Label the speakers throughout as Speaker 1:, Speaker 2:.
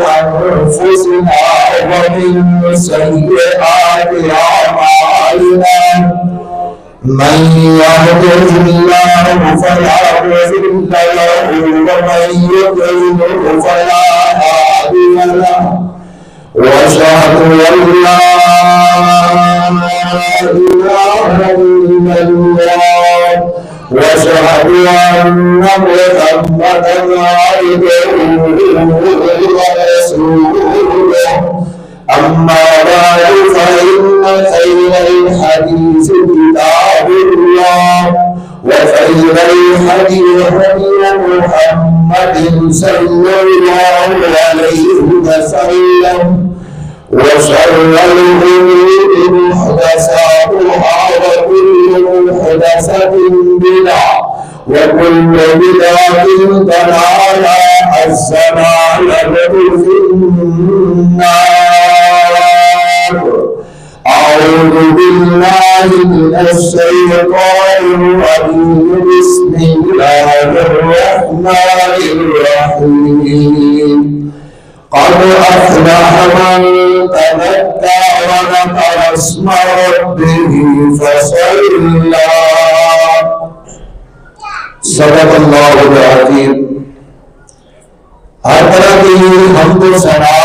Speaker 1: أنفسنا ومن سيئات أعمالنا من يهده الله فلا مضل له ومن يضلل فلا هادي له وأشهد أن لا إله إلا الله وأشهد أن محمدا عبده ورسوله أما بعد فإن خير الحديث كتاب الله وخير الهدي هدي محمد صلى الله عليه وسلم وشر الأمور محدثاتها وكل محدثة بدعة وكل بدعة ضلالة الضلالة في النار. أعوذ بالله من الشيطان الرجيم. بسم الله الرحمن الرحيم. قد أفلح من تزكى وذكر اسم ربه فصلى. صدق اللہ العظیم. ہر طرح کی حمد و ثنا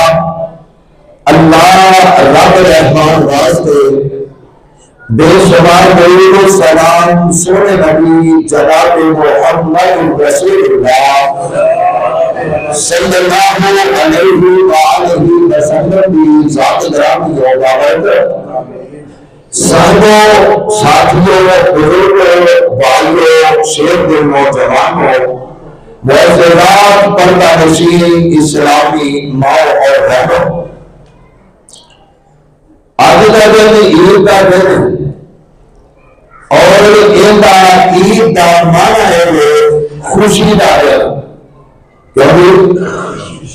Speaker 1: اللہ رب رحمان واسطے، بے شمار درود و سلام سونے نبی جناب محمد رسول اللہ صلی اللہ علیہ وآلہ وسلم کی ذات گرامی و بابرکت، صحابہ، ساتھیوں، بزرگوں، بھائیوں، شیر دل نوجوانوں، معززات، پردہ نشین اسلامی ماں اور بہنوں، آج کا دن عید کا دن اور عید کا معنی ہے خوشی کا دن، کیونکہ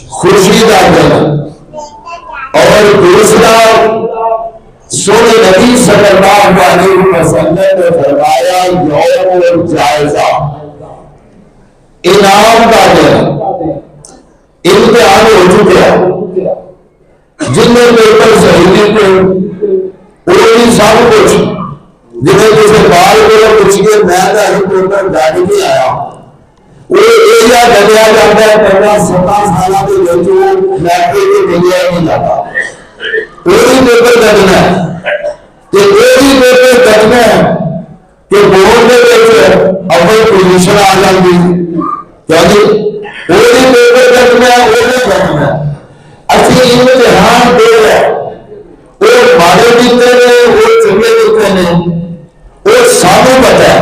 Speaker 1: خوشی کا دن. اور دوسرا سونے نبی صلی اللہ علیہ وسلم نے فرمایا یوم الجائزہ، انعام کا دن. امتحان ہو چکا، جن نے پیپر صحیح لکھے انہیں سب کچھ، جنہیں کسی بال کو پوچھ کے میں پیپر جاری نہیں آیا، وہ ایریا دنیا جاتا ہے 15-17 سالہ کے بچوں میٹرک کے دنیا نہیں جاتا. کوئی پیپر کرنا ہے کہ کوئی پیپر کرنا ہے کہ بورڈ میں اول پوزیشن آ جاتی، یعنی کوئی پیپر کرنا ہے وہ نہیں کرنا ہے. اچھی امتحان دے رہے وہ مارے دیتے ہیں، وہ چنگے دیتے ہیں، وہ سامنے پتہ ہے.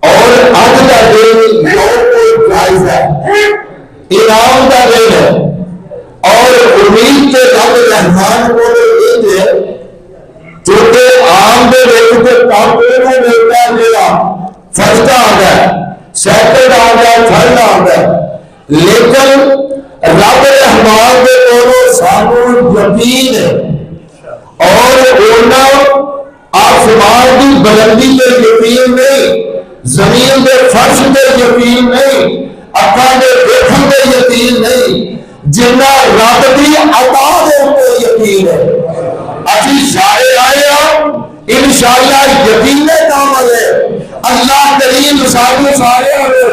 Speaker 1: اور آج کا دن یوم الجائزہ انعام کا دن ہے. اور امید کے رب رحمان کو یہ ہے چونکہ عام دے ویسے کام کرنا ملتا ہے، میرا فرسٹ آتا ہے، سیکنڈ آتا ہے، تھرڈ آتا ہے، لیکن رب رحمان کے دونوں سانوں یقین ہے. اور اڑنا آسمان کی بلندی پہ یقین نہیں، زمین کے فرش پہ یقین نہیں، اکھاں کے دیکھن پہ یقین نہیں، جنہ رب دی عطا دے پہ یقین ہے. اسی سارے آئے ہیں انشاءاللہ یقین کام ہے. اللہ کریم سارے آئے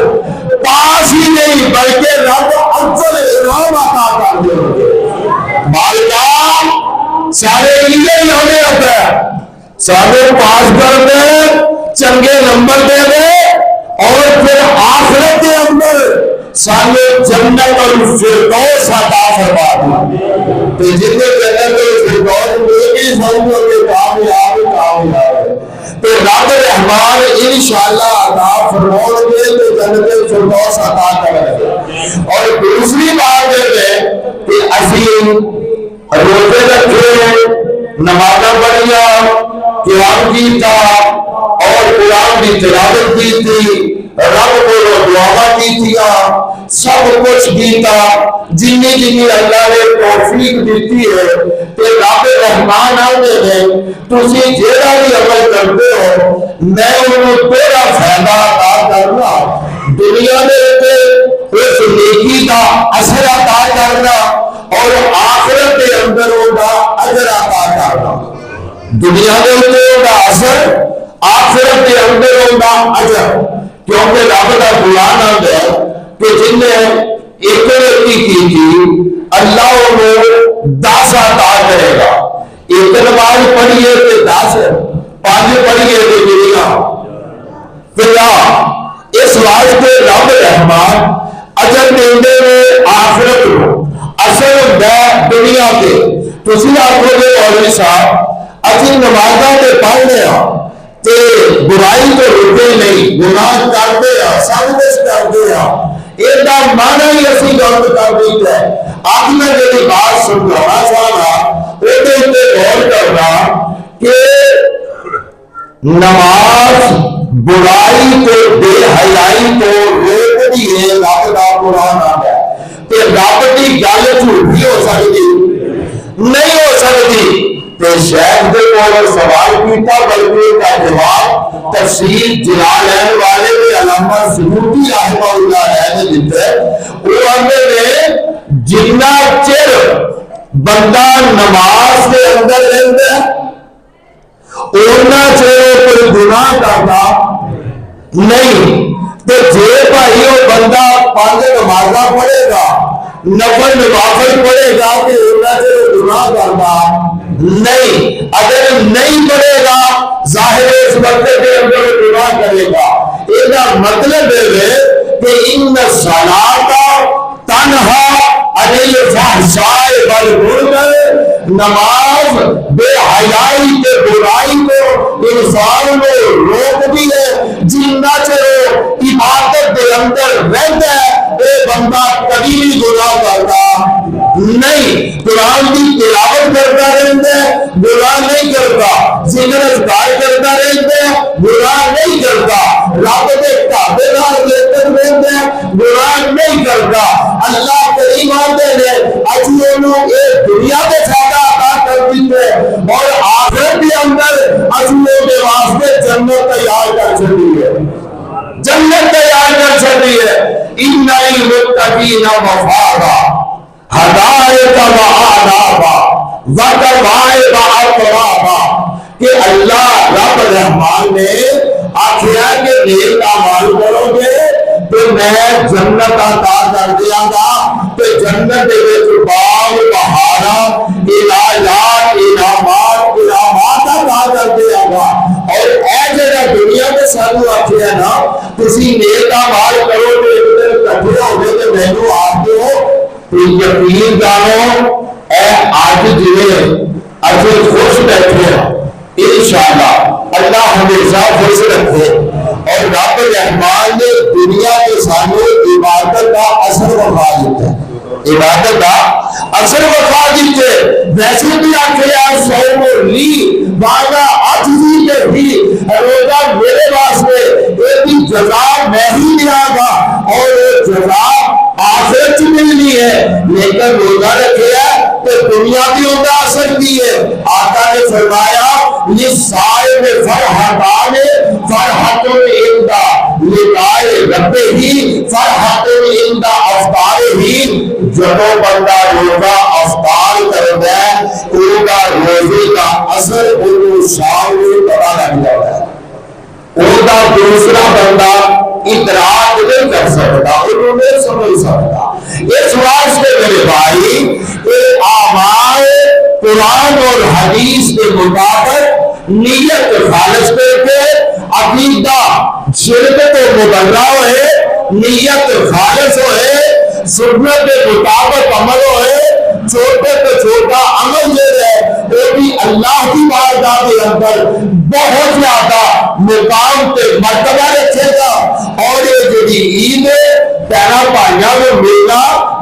Speaker 1: پاس ہی نہیں بلکہ رب افضل انعام عطا کر دے. مالکان سارے لیے ہمیں ہوتا ہے سارے پاس کر دے، چنگے نمبر دے دے، اور پھر آخرت کے اندر سارے جنت اور فردوس عطا فرما دے. تو جتنے جنت اور فردوس ملے سمجھو کہ کامیاب ہے. تو رب رحمان انشاءاللہ عطا فرمائیں گے تو جنت فردوس عطا کریں گے. اور دوسری بات یہ ہے کہ عظیم روزے رکھے، نمازیں پڑھیا، قیام کیتا اور قرآن کی تلاوت کی تھی، رب کو دعا کی تھیا، سب کچھ کیتا جنی اللہ نے توفیق دیتی ہے. تو رب رحمان آتے ہیں تسی جیڑا بھی عمل کرتے ہو میں انہوں تیرا فائدہ عطا کرنا، دنیا میں اس نیکی کا اثر عطا دنیا کے اندر اثر آخرت کے اندر ہوگا اجر، کیونکہ رب کا قرآن آتا ہے کہ جن نے ایک نیکی کی تھی اللہ انہوں 10 عطا کرے گا. ایک نماز پڑھیے تو 10، 5 پڑھیے تو دنیا پھر اس واسطے رب رحمان اجر دیندے میں آخرت کو اثر ہوتا ہے دنیا کے. تسی آخو گے مولوی صاحب اسی نمازاں تے پڑھنے ہاں تے برائی تو رکے نہیں، گناہ کرتے ہیں، سب کچھ کرتے ہیں، ایڈا مانا ہی اسی غلط کر دیتا ہے. آج میں جی بات سمجھانا چاہنا وہ غور کرنا کہ نماز برائی تو بے حیائی تو روکتی ہے. رب کا قرآن آتا ہے کہ رب کی گل جھوٹی ہو سکتی نہیں ہو سکتی. شیخ دے کو سوال کیتا بلکہ کا جواب تفسیر جلالین والے نے علامہ سیوطی رحمہ اللہ نے دیتا ہے. وہ اندر جنہ چر بندہ نماز کے اندر رہتا ہے اتنا چر کوئی گناہ کرتا نہیں. تو جے بھائی وہ بندہ 5 نمازاں پڑھے گا، نفل نوافل پڑھے گا کہ اتنا چر گناہ کرتا نہیں. اگر نہیں پڑھے گا ظاہر اس وقت کے اندر گناہ کرے گا. یہ مطلب ہے کہ ان صلاۃ تنہا عن الفحشاء والمنکر، نماز بے حیائی کے برائی کو انسان کو روکتی ہے. جنہ چر عبادت کے اندر رہتا ہے یہ بندہ کبھی بھی گناہ کرتا نہیں. قرآن کی تلاوت کرتا رہتا ہے گناہ نہیں کرتا، ذکر اذکار کرتا رہتا ہے گناہ نہیں کرتا، رب کے کعبے نال لیتے رہتا ہے گناہ نہیں کرتا. اللہ کریم آتے ہیں اچھی انہوں ایک دنیا کے ساتھ عطا کر دیتے اور آخرت کے اندر اچھوں کے واسطے جنت تیار کر چکی ہے، جنت تیار کر چکی ہے. ان المتقین مفازا ہدایت و آدابا وکوائب اطرابا. کہ اللہ رب رحمان نے آخیا کہ نیک اعمال کرو گے تو میں جنت عطا کر دیا گا. تو جنت دے وچ باغ بہارا الہیات انعامات عطا کر دیا گا. اور اے جڑا دنیا میں سانو آخیا نا تسی نیک اعمال کرو گے ایک دن کٹھے ہو گے تے مینوں آکھ دیو یقین جانو اے آج جویں اج خوش بیٹھے ہیں انشاءاللہ اللہ ہمیشہ خوش رکھے. اور رب رحمان نے دنیا کے سامنے عبادت کا اثر وفا دیتا ہے، عبادت کا اثر وفا دیتے. ویسے بھی آخر سوم لی والا عجزی کے بھی روزہ میرے واسطے یہ بھی جزا میں ہی دیا گا اور یہ جزا آخرت ملنی ہے. لیکن روزہ رکھے ہے تو دنیا بھی ہوتا اثر دی ہے. آقا نے فرمایا لِلصَّائِمِ فَرْحَتَانِ فَرْحَةٌ عِندَ لِقَاءِ رَبِّهِ فَرْحَةٌ عِندَ أَفْطَارِهِ. جدو بندہ روزہ افطار کرتا ہے ان کا روزے کا اثر ان شام میں پتا لگ جاتا ہے. ان کا دوسرا بندہ ادراک نہیں کر سکتا، انہوں نے سمجھ سکتا. اس واسطے میرے بھائی یہ اعمال قرآن اور حدیث کے مطابق نیت خالص کر کے عقیدہ شرک کو مبرہ ہوئے، نیت خالص ہوئے، سنت کے مطابق عمل ہوئے، چھوٹے تو چھوٹا عمل جو ہے وہ بھی اللہ کی بارگاہ کے اندر بہت زیادہ مقام پہ مرتبہ رکھے گا. اور یہ جو عید ہے پیرا بھائیوں کو ملنا،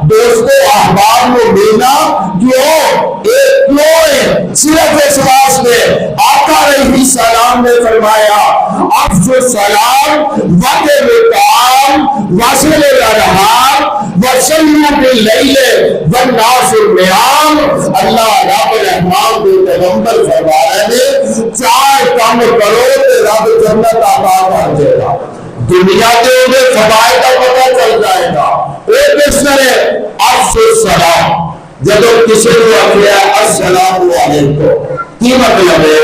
Speaker 1: دوستوں احباب کو ملنا کیوں ہے؟ صرف اس واسطے آقا علیہ السلام نے فرمایا افشوا السلام وقروا الطعام وصلوا الارحام وصلوا باللیل والناس نیام. اللہ رب رحمان کے پیغمبر فرما رہے ہیں 4 کام کرو تو رب جنت عطا کر دے گا. دنیا کے انہیں فضائل کا پتہ چل جائے گا. وہ کس طرح افشوا السلام، جب کسی کو کیا السلام علیکم کی مطلب ہے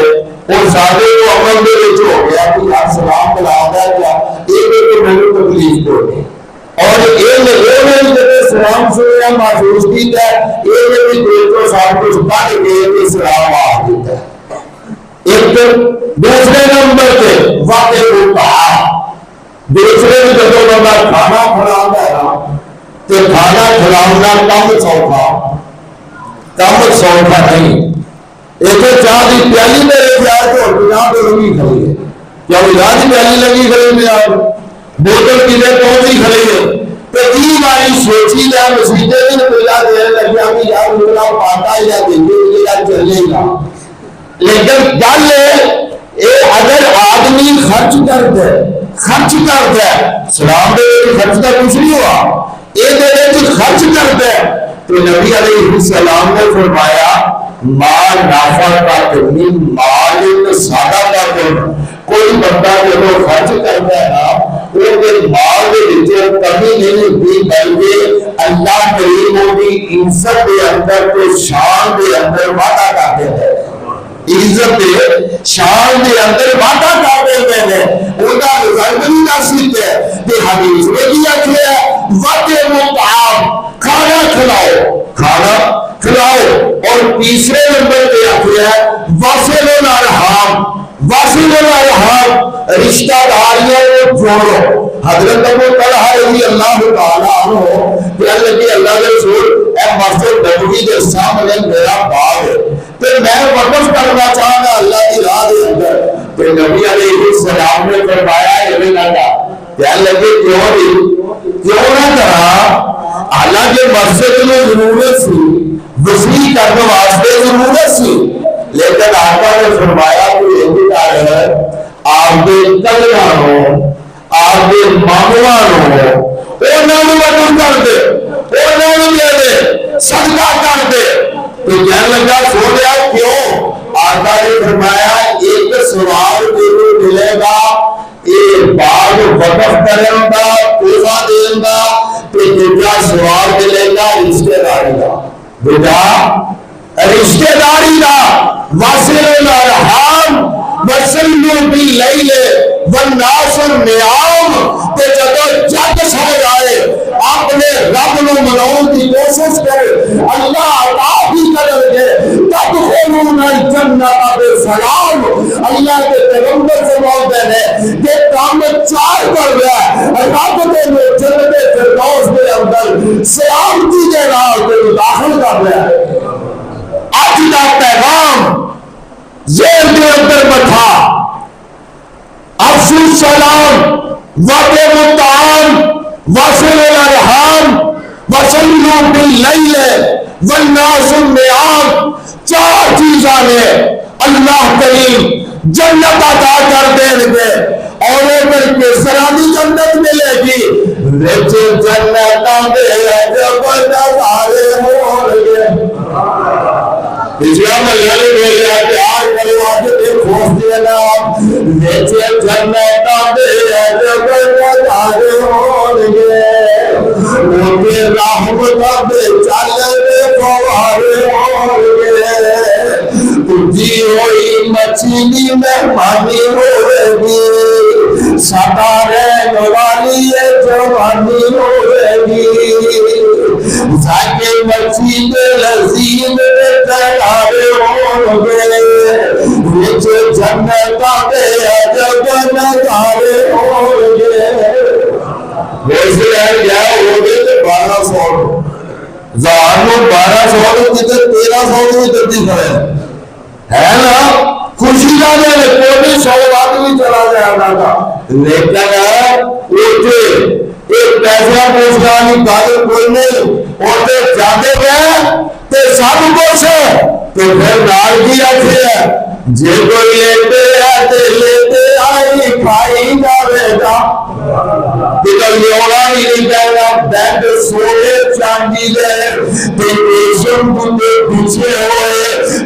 Speaker 1: اور سارے کو عمل دے ہو گیا کہ یار سلام بلا ہے کیا ایک میرے تکلیف کو اور یہ سلام سنیا محسوس کیا یہ بھی دل کو سب کچھ پڑھ کے سلام آ دیتا ہے. ایک دوسرے نمبر پہ واقع ہوتا دوسرے میں جب بندہ کھانا کھلاتا ہے نا تو کھانا کھلانا کم سوکھا نہیں. ایک چاہ کی پیالی میرے پیار کو پناہ تو لگی کھڑی ہے یا راج پیالی لگی کھڑی میں آپ بوتل پینے پہنچی کھڑی ہے تو تین باری سوچی جا مسیحے میں پہلا دیر لگیا کہ یار میرا پاتا یا دیں گے یا چلے گا. لیکن گل ہے اگر آدمی خرچ کرتا ہے سلام دے خرچ کا کچھ نہیں ہوا یہ خرچ کرتا ہے تو نبی علیہ السلام نے فرمایا مال نافع کا کرنی مال سادہ کا کرنا. کوئی بندہ جب خرچ کرتا ہے نا وہ مال کے کمی نہیں ہوتی بلکہ اللہ کریم ہوگی عزت کے اندر تو شان کے اندر وعدہ کرتے ہیں عزت شان کے اندر وعدہ کرتے ہیں ان کا رزق بھی نصیب ہے کہ حدیث میں بھی آخر ہے وعدے مطعام کھانا کھلاؤ اور تیسرے نمبر پہ آخر ہے واصل الارحام رشتہ داریاں کو جوڑو. حضرت ابو طلحہ رضی اللہ تعالیٰ عنہ کہنے لگے اللہ کے رسول اے مسجد نبوی کے سامنے میرا باغ ہے تو میں وقف کرنا چاہتا اللہ کی راہ کے اندر. تو نبی علیہ السلام نے فرمایا یہ لگا کہنے لگے کیوں نہ کرا حالانکہ مسجد میں ضرورت سی وسیع کرنے واسطے ضرورت سی لیکن آقا نے فرمایا کہ یہ ہے آپ کے کلیا ہو آپ کے مانگوان ہو انہوں وطن کر دے انہوں دے دے صدقہ کر دے. تو کہنے لگا سو گیا کیوں آقا نے فرمایا ایک سوال کو ملے گا یہ باغ وقف کرنے کا تحفہ دین کا تو دوسرا سوال ملے گا رشتے داری کا بیٹا رشتے داری کا واصل الارحام وصلوا باللیل والناس نیام. تے جدو جگ سمجھ آئے اپنے رب نو مناؤن کی کوشش کرے اللہ عطا بھی کرے گے تدخلون الجنت بسلام. اللہ کے پیغمبر فرماتے ہیں کہ کام چار کر رہا ہے رب نے جنت فردوس کے اندر سلامتی کے نال کو داخل کر رہا ہے. آج کا پیغام زیر کے اندر بٹھا افشو السلام وعدے مطعام واصل الارحام وصلوا باللیل والناس نیام. چار چیزاں نے اللہ کریم جنت عطا کر دیں گے اور اگر کسرانی جنت ملے گی رچ جنتاں دے جب نظارے ہوں گے. پچھلا ملیالی میرے پیار کرو آج ایک خوف دینا نیچے جنتاں دے جب نظارے ہوں گے وہ رحمت بے چلے فوارے ہوں گے. تجھی ہوئی مچھلی مہمانی ہوئے گی ستارے نوالی جوانی ہوئے گی جاکے مچھلی لذیذ تیارے ہوں گے نیچے جنتاں دے جب نظارے ہوں گے. ویسے ہے کیا ہوگے تو 1200 زہانو 1200 کتنے 1300 کی تردی کرے ہے نا خوشی کا دے کوئی 100 آدمی چلا جائے گا تھا لیکن ایک پیسہ پوچھنا نہیں قادر کوئی نہیں اور جاتے گئے تو سب کچھ ہے تو پھر نال کی آتے ہیں جے کوئی لیتے آئی کھائی جاوے گا کہ لیوڑا ہی نہیں کہنا بینڈ سونے چاندی دے پیشن بندے پیچھے ہوئے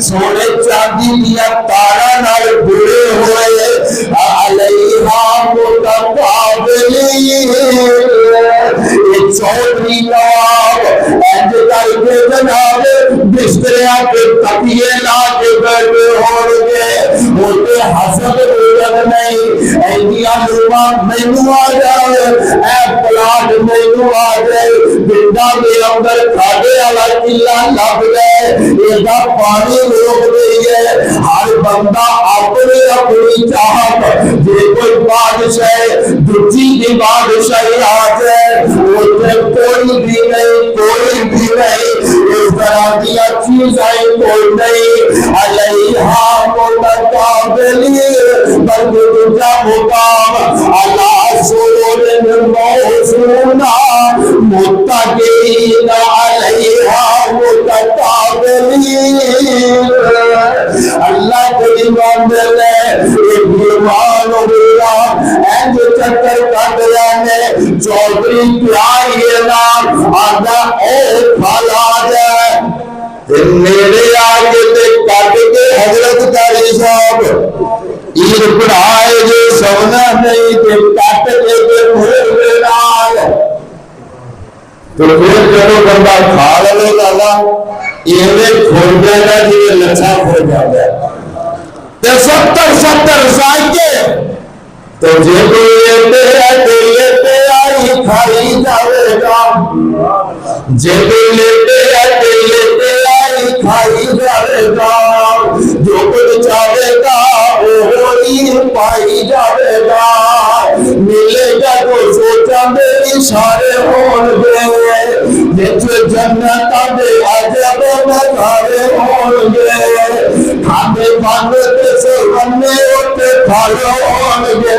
Speaker 1: سونے چاندی دیا تارا نال بڑے ہوئے علیہا متقابلی ایک چودری نواب اینج کر کے جناب بستریا کے تکیے لا کے بیٹھے ہو گے بولتے حسد روزن نہیں ایدیا لوما مینو آ جائے اے پلاٹ مینو آ جائے بندہ کے اندر کھاڑے والا کلا لگ جائے یہ پانی روک دئی ہے ہر بندہ اپنے اپنی چاہت جی کوئی بادشاہ دوسری کی بادشاہی آ جائے اسے کوئی بھی نہیں اس طرح کی چیزیں کوئی نہیں علیہا متقابلی بلکہ دوسرا مقام اللہ سرور موزونہ متقین علیہا متقابلی اللہ کو ایمان دے لے ایمان اللہ اینج چکر کٹ جانے چودری پیائی نام آدھا اے پھالا جائے میرے آگے تے کٹ کے حضرت کاری صاحب عید پڑھائے جو سونا نہیں تے کٹ کے پھر بنال تو پھر جب بندہ کھا لے لالا یہ کھول جائے گا جی لچھا کھول جائے گا تے 70 سائکے تو جے کوئی لیتے آئی کھائی جاوے گا جے کوئی لیتے آئی کھائی جاوے گا جو کچھ چاہے گا وہی پائی جاوے گا ملے گا تو سوچا میری اشارے ہون گے جس جنت دے عجب نظارے ہون گے کھانے بانے تے سے بننے ہوتے کھالے ہون گے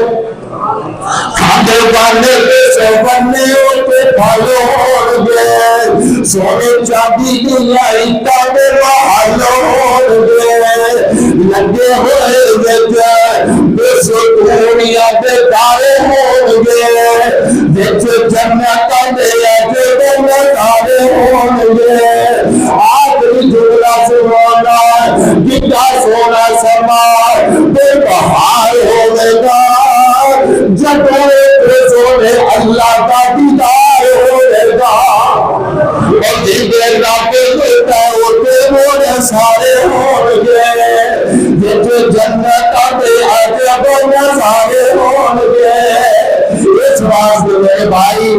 Speaker 1: کھانے بانے تے سے بننے ہوتے کھالے ہون گے سونے چاندی کی لائٹا میں بحالو ہون گے لگے ہوئے وچ بس دنیا دے دارے ہون گے جس جنت دے عجب نظارے ہون گے آخری جملہ سنانا گٹا سونا سما بے بہار ہوئے گا جب سونے اللہ کا دیدار ہوئے گا اور دیگر رابطے ہوتا ہوتے موڑے سارے ہون گے جس جنت دے عجب نظارے ہون گے اس واسطے میرے بھائی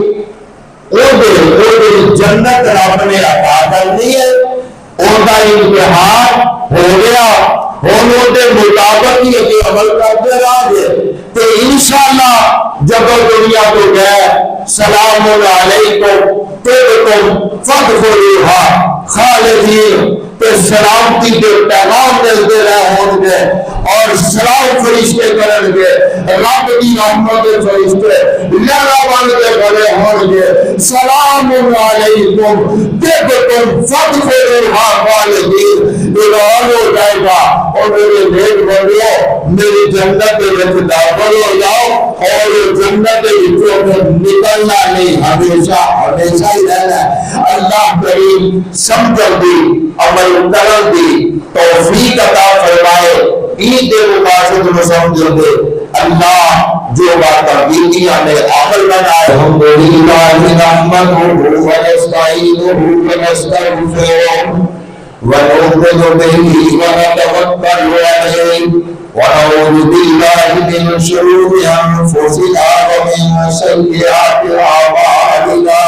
Speaker 1: جنت رب نے عطا کرنی ہے ان کا امتحان ہو گیا ہونوں کے مطابق ہی کہ عمل کرتے رہے تو انشاءاللہ جب دنیا کو گئے سلام علیکم طبتم فادخلوها خالدین تو سلامتی کے پیغام ملتے رہے ہوں گے اور سلام فرشتے کریں گے رب کی رحمت فرشتے لڑا بن کے کھڑے ہوں گے سلام علیکم طبتم فادخلوها خالدین اعلان ہو جائے گا اور میرے نیک بندیوں میری جنت میں داخل ہو جاؤ اور جنت میں نکلنا نہیں ہمیشہ ہی رہنا ہے اللہ کریم سمجھ دی عمل کرن دی توفیق عطا فرمائے عید مبارک میں سمجھ دے اللہ جو بات بیتیاں میں عمل بنائے الحمدللہ نحمدہ و نستعینہ و نستغفرہ ونؤمن به ونتوكل عليه ونعوذ بالله من شرور انفسنا ومن سيئات اعمالنا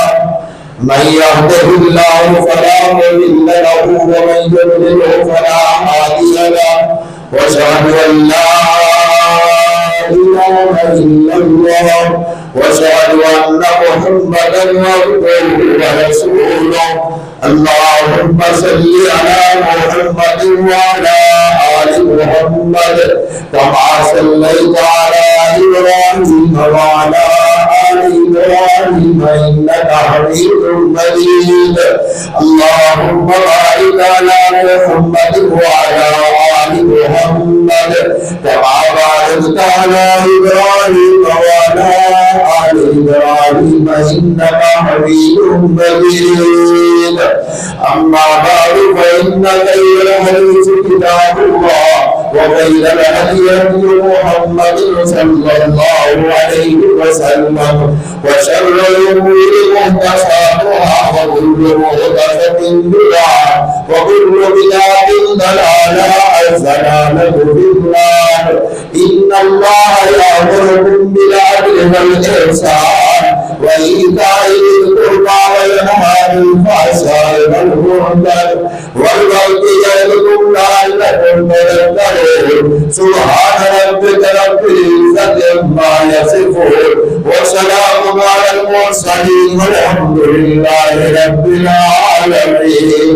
Speaker 1: من يهده الله فلا مضل له ومن يضلل فلا هادي له واشهد ان لا اله الا الله واشهد ان محمدا عبده ورسوله اللهم صل على محمد وعلى آل محمد كما صليت على إبراهيم وعلى آل إبراهيم إنك حميد مجيد اللهم بارك على محمد وعلى آل محمد كما باركت على إبراهيم وعلى آل إبراهيم إنك حميد مجيد أما بعد فإن خير الحديث كتاب الله وخير الهدي هدي محمد صلى الله عليه وسلم وشر الأمور محدثاتها وكل محدثة بدعة وكل بدعة ضلالة الضلالة في النار. إن الله يأمركم بالعدل والإحسان وإيتاء ذي القربى وينهى عن الفحشاء والمنكر والبغي يعظكم لعلكم تذكرون. سبحان ربك رب العزة عما يصفون وسلام على المرسلين والحمد لله رب العالمين.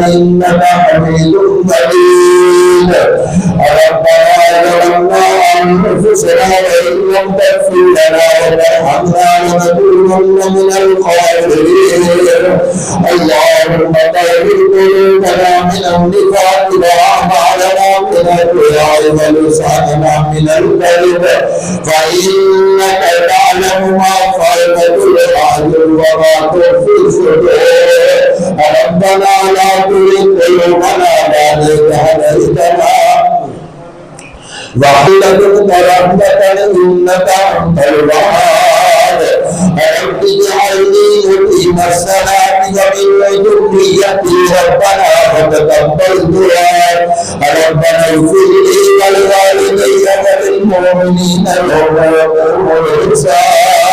Speaker 1: إنك حميد مجيد. ربنا ظلمنا أنفسنا وإن لم تغفر لنا وترحمنا لنكونن من الخاسرين. اللهم طهر قلوبنا من النفاق وأعمالنا من الرياء ولساننا من الكذب فإنك تعلم ما خلقت الأعين وما تخفي الصدور. ربنا لا تزغ قلوبنا بعد إذ هديتنا وهب لنا رحمة إنك أنت الوهاب. رب اجعلني مقيم الصلاة ومن ذريتي ربنا وتقبل دعاء. ربنا اغفر لي ولوالدي وللمؤمنين يوم يقوم الحساب.